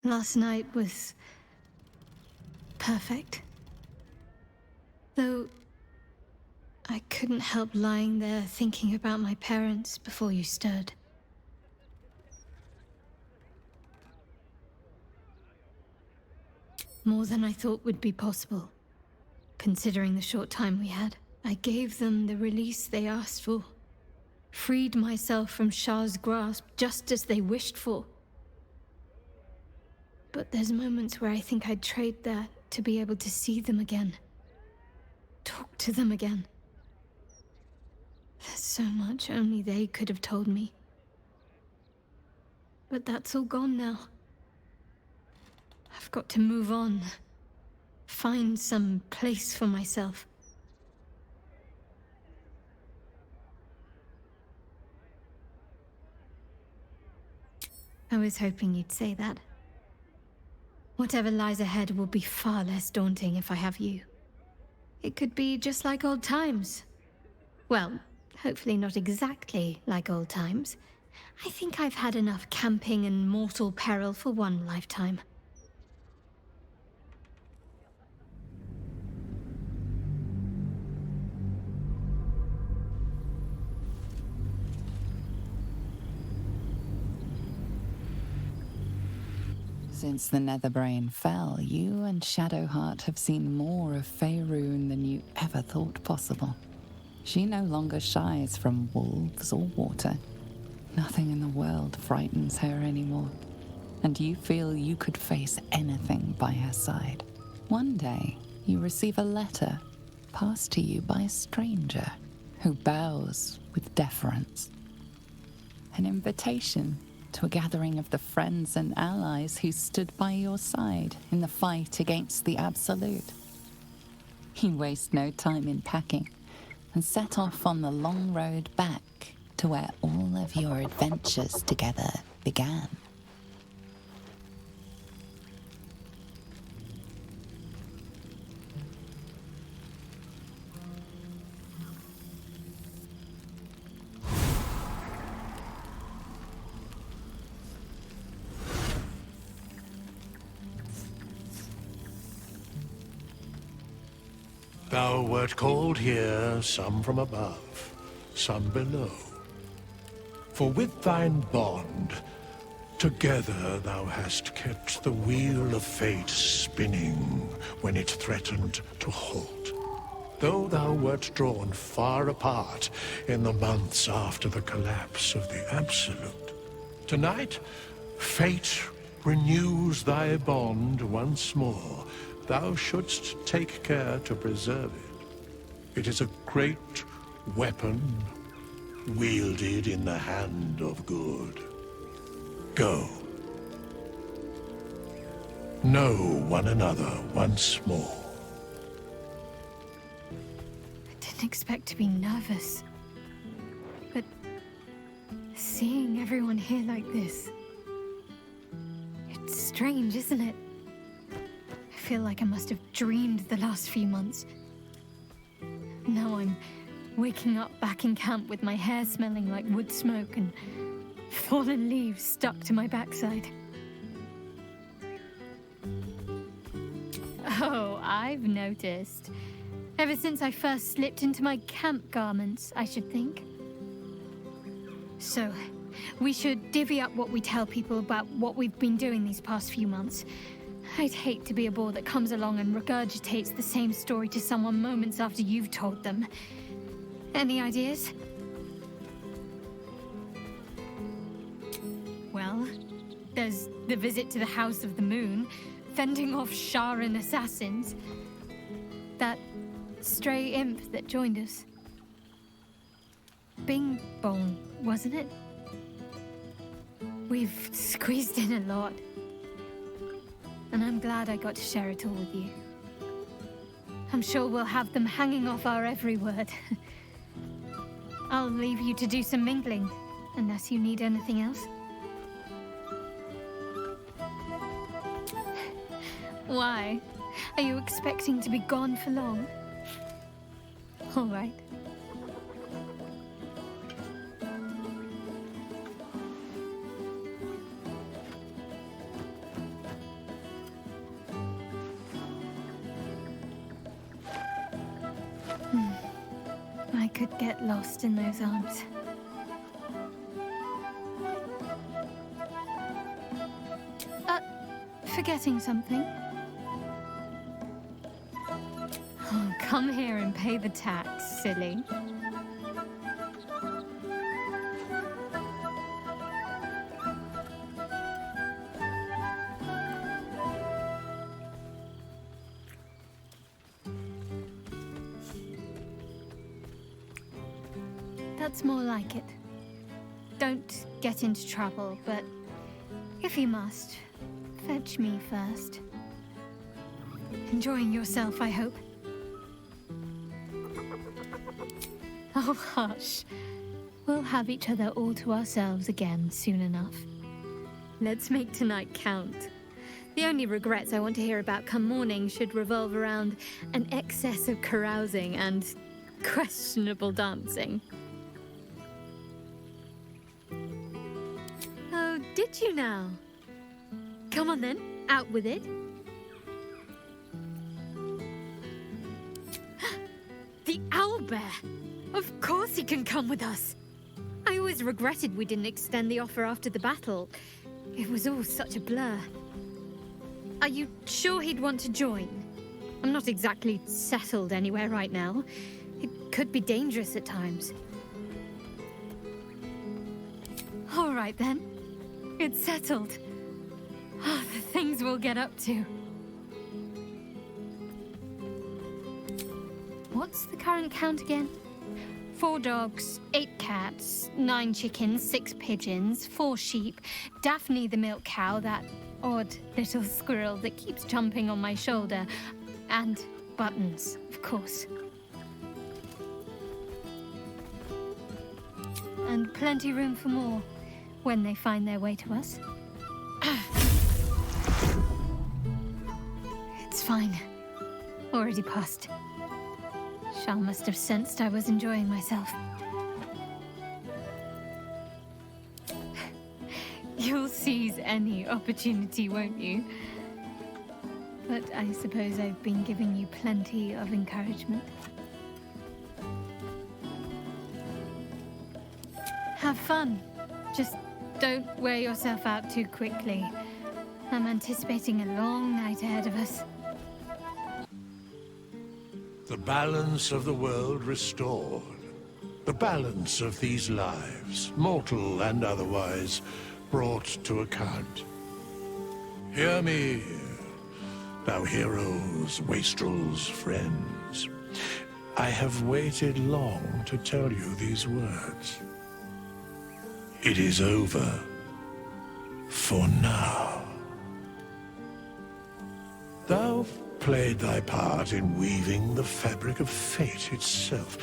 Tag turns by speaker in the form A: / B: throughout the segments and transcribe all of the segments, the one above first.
A: Last night was perfect. Though I couldn't help lying there thinking about my parents before you stirred. More than I thought would be possible, considering the short time we had. I gave them the release they asked for. Freed myself from Shah's grasp just as they wished for. But there's moments where I think I'd trade that to be able to see them again. Talk to them again. There's so much only they could have told me. But that's all gone now. I've got to move on. Find some place for myself. I was hoping you'd say that. Whatever lies ahead will be far less daunting if I have you. It could be just like old times. Well, hopefully not exactly like old times. I think I've had enough camping and mortal peril for one lifetime.
B: Since the Netherbrain fell, you and Shadowheart have seen more of Faerun than you ever thought possible. She no longer shies from wolves or water. Nothing in the world frightens her anymore. And you feel you could face anything by her side. One day, you receive a letter passed to you by a stranger who bows with deference. An invitation to a gathering of the friends and allies who stood by your side in the fight against the Absolute. You waste no time in packing and set off on the long road back to where all of your adventures together began.
C: Thou wert called here, some from above, some below. For with thine bond, together thou hast kept the wheel of fate spinning when it threatened to halt. Though thou wert drawn far apart in the months after the collapse of the Absolute, tonight, fate renews thy bond once more. Thou shouldst take care to preserve it. It is a great weapon, wielded in the hand of good. Go. Know one another once more.
A: I didn't expect to be nervous. But seeing everyone here like this... it's strange, isn't it? I feel like I must have dreamed the last few months. Now I'm waking up back in camp with my hair smelling like wood smoke and fallen leaves stuck to my backside. Oh, I've noticed. Ever since I first slipped into my camp garments, I should think. So, we should divvy up what we tell people about what we've been doing these past few months. I'd hate to be a bore that comes along and regurgitates the same story to someone moments after you've told them. Any ideas? Well, there's the visit to the House of the Moon, fending off Sharan assassins. That stray imp that joined us. Bing Bong, wasn't it? We've squeezed in a lot. And I'm glad I got to share it all with you. I'm sure we'll have them hanging off our every word. I'll leave you to do some mingling, unless you need anything else. Why? Are you expecting to be gone for long? All right. could get lost in those arms. Forgetting something? Oh, come here and pay the tax, silly. That's more like it. Don't get into trouble, but if you must, fetch me first. Enjoying yourself, I hope. Oh, hush. We'll have each other all to ourselves again soon enough. Let's make tonight count. The only regrets I want to hear about come morning should revolve around an excess of carousing and questionable dancing. Oh, did you now? Come on then, out with it. The owlbear! Of course he can come with us. I always regretted we didn't extend the offer after the battle. It was all such a blur. Are you sure he'd want to join? I'm not exactly settled anywhere right now. It could be dangerous at times. All right then. It's settled. Oh, the things we'll get up to. What's the current count again? 4 dogs, 8 cats, 9 chickens, 6 pigeons, 4 sheep, Daphne the milk cow, that odd little squirrel that keeps jumping on my shoulder, and Buttons, of course. And plenty room for more when they find their way to us. It's fine. Already passed. Shal must have sensed I was enjoying myself. You'll seize any opportunity, won't you? But I suppose I've been giving you plenty of encouragement. Have fun. Just don't wear yourself out too quickly. I'm anticipating a long night ahead of us.
C: The balance of the world restored. The balance of these lives, mortal and otherwise, brought to account. Hear me, thou heroes, wastrels, friends. I have waited long to tell you these words. It is over. For now. Thou played thy part in weaving the fabric of fate itself,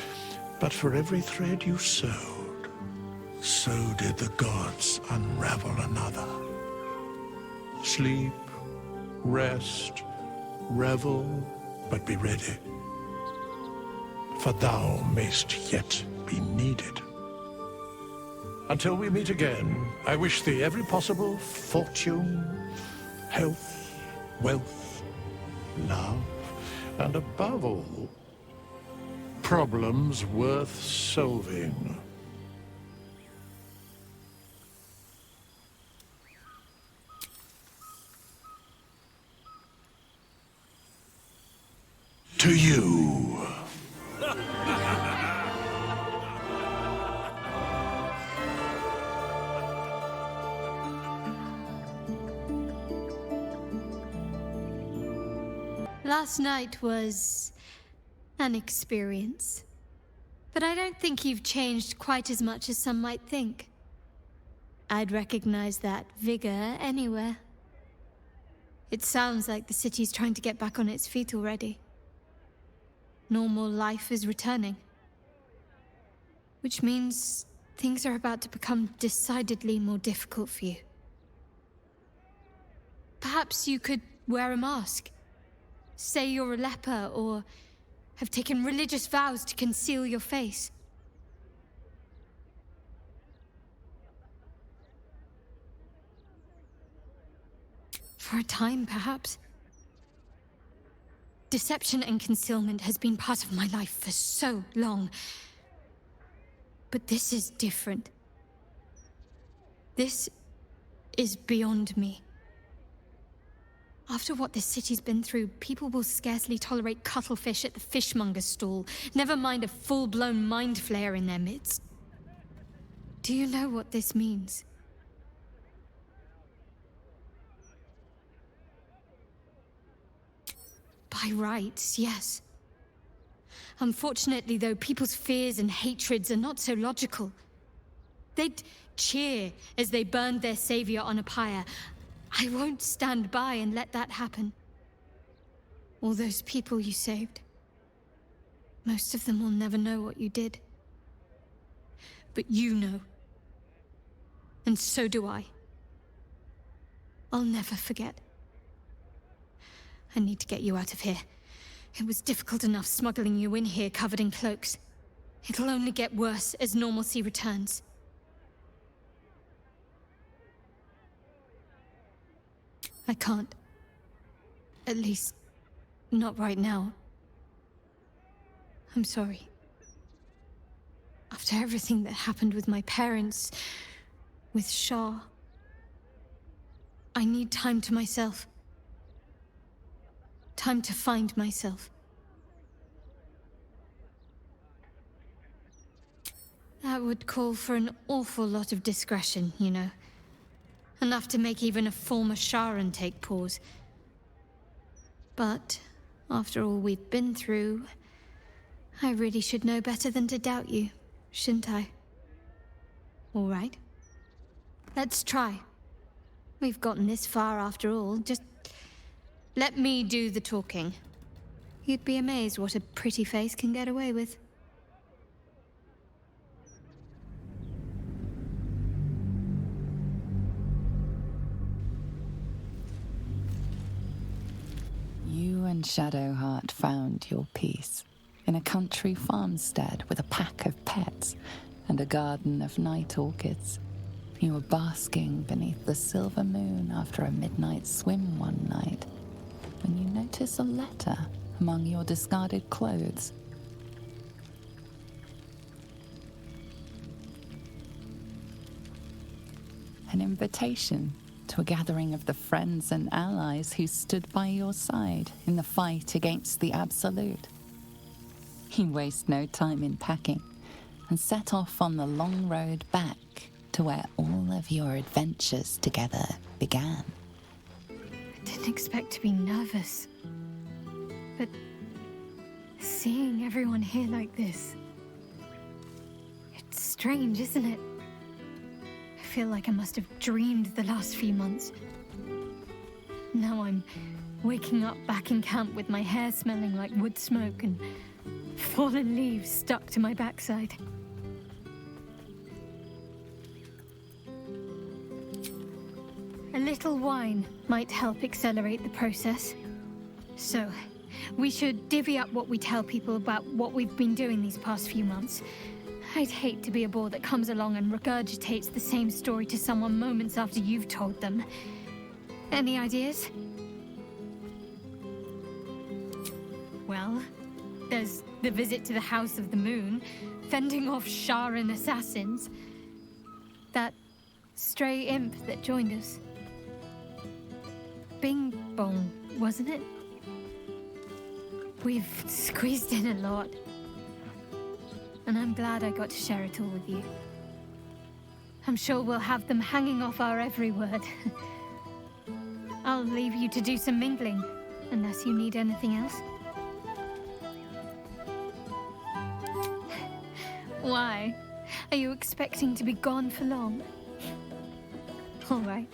C: but for every thread you sewed, so did the gods unravel another. Sleep, rest, revel, but be ready, for thou mayst yet be needed. Until we meet again, I wish thee every possible fortune, health, wealth, love, and above all, problems worth solving. To you.
A: Last night was an experience. But I don't think you've changed quite as much as some might think. I'd recognize that vigor anywhere. It sounds like the city's trying to get back on its feet already. Normal life is returning. Which means things are about to become decidedly more difficult for you. Perhaps you could wear a mask. Say you're a leper, or have taken religious vows to conceal your face. For a time, perhaps. Deception and concealment has been part of my life for so long. But this is different. This is beyond me. After what this city's been through, people will scarcely tolerate cuttlefish at the fishmonger's stall, never mind a full-blown mind flayer in their midst. Do you know what this means? By rights, yes. Unfortunately, though, people's fears and hatreds are not so logical. They'd cheer as they burned their savior on a pyre. I won't stand by and let that happen. All those people you saved, most of them will never know what you did. But you know. And so do I. I'll never forget. I need to get you out of here. It was difficult enough smuggling you in here covered in cloaks. It'll only get worse as normalcy returns. I can't. At least, not right now. I'm sorry. After everything that happened with my parents, with Shah, I need time to myself. Time to find myself. That would call for an awful lot of discretion, you know. Enough to make even a former Sharan take pause. But, after all we've been through, I really should know better than to doubt you, shouldn't I? All right. Let's try. We've gotten this far after all. Just let me do the talking. You'd be amazed what a pretty face can get away with.
B: You and Shadowheart found your peace in a country farmstead with a pack of pets and a garden of night orchids. You were basking beneath the silver moon after a midnight swim one night when you notice a letter among your discarded clothes. An invitation to a gathering of the friends and allies who stood by your side in the fight against the Absolute. You waste no time in packing and set off on the long road back to where all of your adventures together began.
A: I didn't expect to be nervous, but seeing everyone here like this, it's strange, isn't it? I feel like I must have dreamed the last few months. Now I'm waking up back in camp with my hair smelling like wood smoke and fallen leaves stuck to my backside. A little wine might help accelerate the process. So, we should divvy up what we tell people about what we've been doing these past few months. I'd hate to be a bore that comes along and regurgitates the same story to someone moments after you've told them. Any ideas? Well, there's the visit to the House of the Moon, fending off Sharan assassins. That stray imp that joined us. Bing Bong, wasn't it? We've squeezed in a lot. And I'm glad I got to share it all with you. I'm sure we'll have them hanging off our every word. I'll leave you to do some mingling, unless you need anything else. Why? Are you expecting to be gone for long? All right.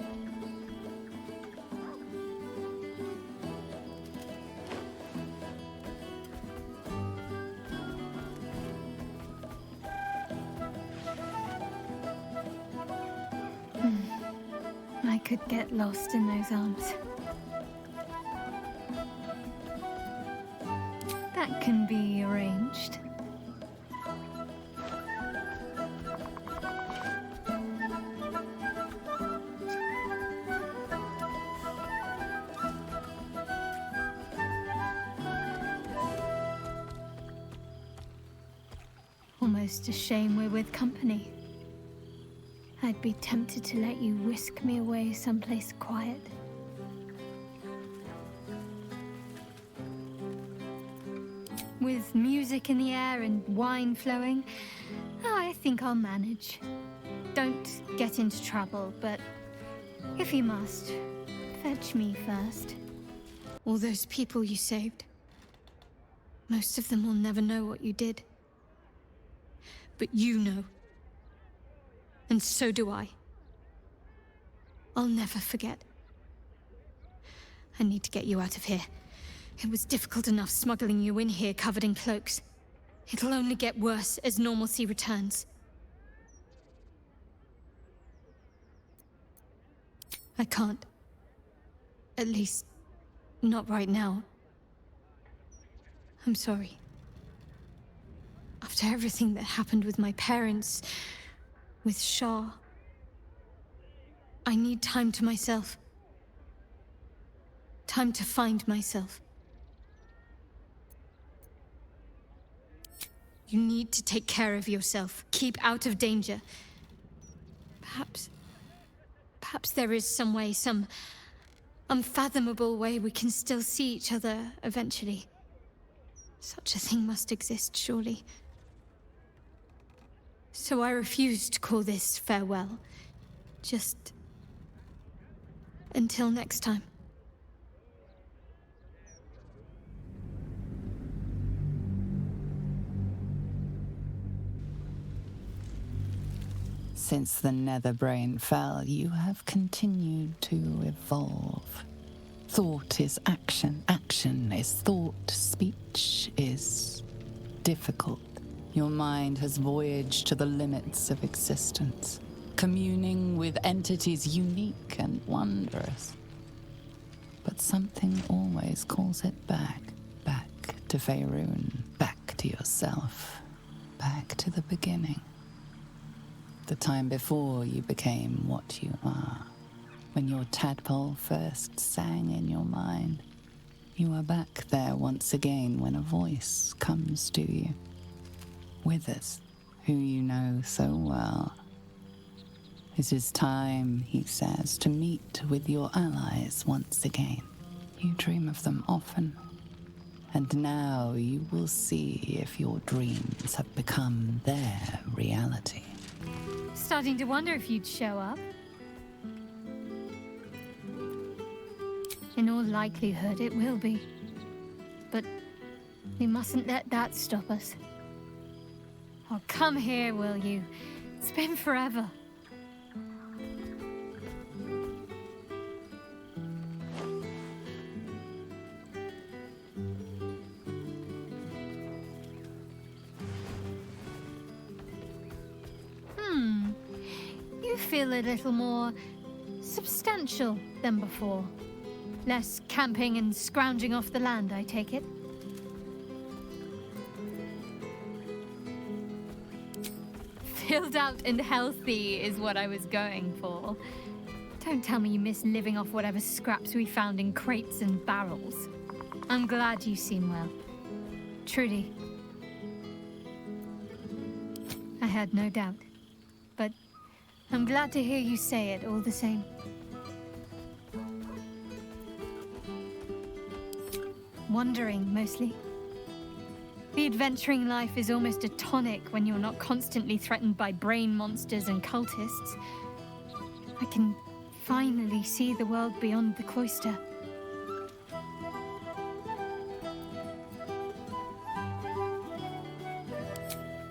A: I could get lost in those arms. That can be arranged. almost a shame we're with company. I'd be tempted to let you whisk me away someplace quiet. With music in the air and wine flowing, I think I'll manage. Don't get into trouble, but if you must, fetch me first. All those people you saved. Most of them will never know what you did. But you know. And so do I. I'll never forget. I need to get you out of here. It was difficult enough smuggling you in here covered in cloaks. It'll only get worse as normalcy returns. I can't. At least, not right now. I'm sorry. After everything that happened with my parents, with Shah, I need time to myself. Time to find myself. You need to take care of yourself. Keep out of danger. Perhaps there is some way, some unfathomable way we can still see each other eventually. Such a thing must exist, surely. So I refuse to call this farewell. Just until next time.
B: Since the Netherbrain fell, you have continued to evolve. Thought is action, action is thought, speech is difficult. Your mind has voyaged to the limits of existence, communing with entities unique and wondrous. But something always calls it back to Faerun, back to yourself, back to the beginning. The time before you became what you are. When your tadpole first sang in your mind, you are back there once again when a voice comes to you. Withers, who you know so well. It is time, he says, to meet with your allies once again. You dream of them often, and now you will see if your dreams have become their reality.
A: Starting to wonder if you'd show up. In all likelihood, it will be. But we mustn't let that stop us. Oh, come here, will you? It's been forever. You feel a little more substantial than before. Less camping and scrounging off the land, I take it. Filled out and healthy is what I was going for. Don't tell me you miss living off whatever scraps we found in crates and barrels. I'm glad you seem well. Truly. I had no doubt. But I'm glad to hear you say it all the same. Wandering, mostly. The adventuring life is almost a tonic when you're not constantly threatened by brain monsters and cultists. I can finally see the world beyond the cloister.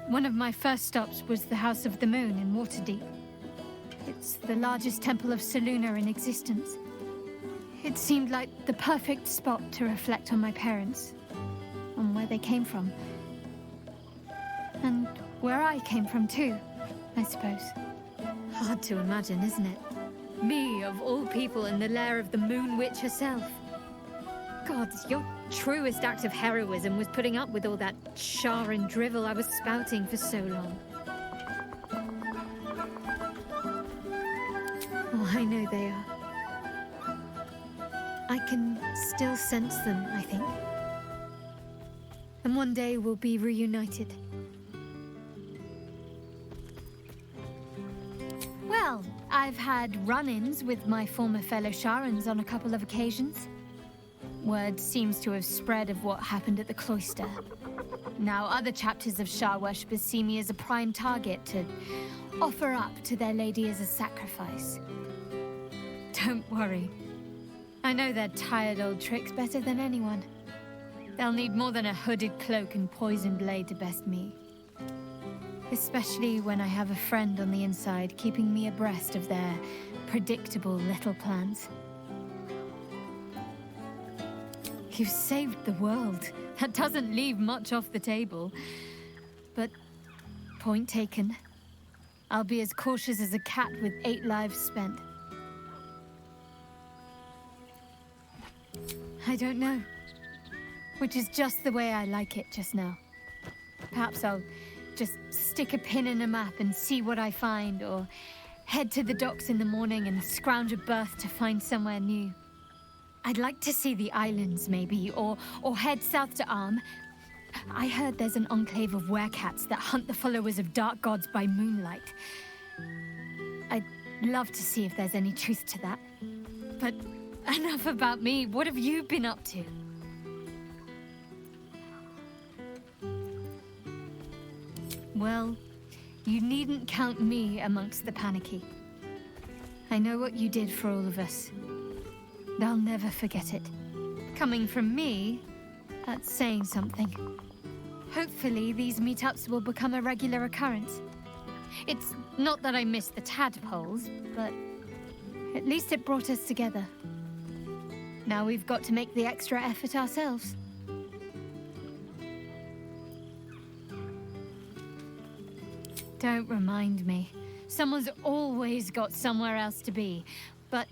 A: One of my first stops was the House of the Moon in Waterdeep. It's the largest temple of Selune in existence. It seemed like the perfect spot to reflect on my parents, on where they came from. And where I came from too, I suppose. Hard to imagine, isn't it? Me, of all people, in the lair of the Moon Witch herself. God, your truest act of heroism was putting up with all that char and drivel I was spouting for so long. Oh, I know they are. I can still sense them, I think. And one day we'll be reunited. I've had run-ins with my former fellow Sharans on a couple of occasions. Word seems to have spread of what happened at the cloister. Now other chapters of Shar worshippers see me as a prime target to offer up to their lady as a sacrifice. Don't worry. I know their tired old tricks better than anyone. They'll need more than a hooded cloak and poisoned blade to best me. Especially when I have a friend on the inside keeping me abreast of their predictable little plans. You've saved the world. That doesn't leave much off the table. But, point taken. I'll be as cautious as a cat with 8 lives spent. I don't know. Which is just the way I like it just now. Perhaps I'll just stick a pin in a map and see what I find, or head to the docks in the morning and scrounge a berth to find somewhere new. I'd like to see the islands, maybe, or head south to Arm. I heard there's an enclave of werecats that hunt the followers of dark gods by moonlight. I'd love to see if there's any truth to that. But enough about me. What have you been up to? Well, you needn't count me amongst the panicky. I know what you did for all of us. I'll never forget it. Coming from me, that's saying something. Hopefully, these meetups will become a regular occurrence. It's not that I miss the tadpoles, but at least it brought us together. Now we've got to make the extra effort ourselves. Don't remind me. Someone's always got somewhere else to be, but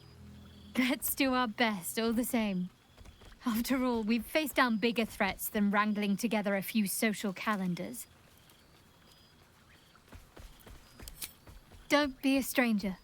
A: let's do our best all the same. After all, we've faced down bigger threats than wrangling together a few social calendars. Don't be a stranger.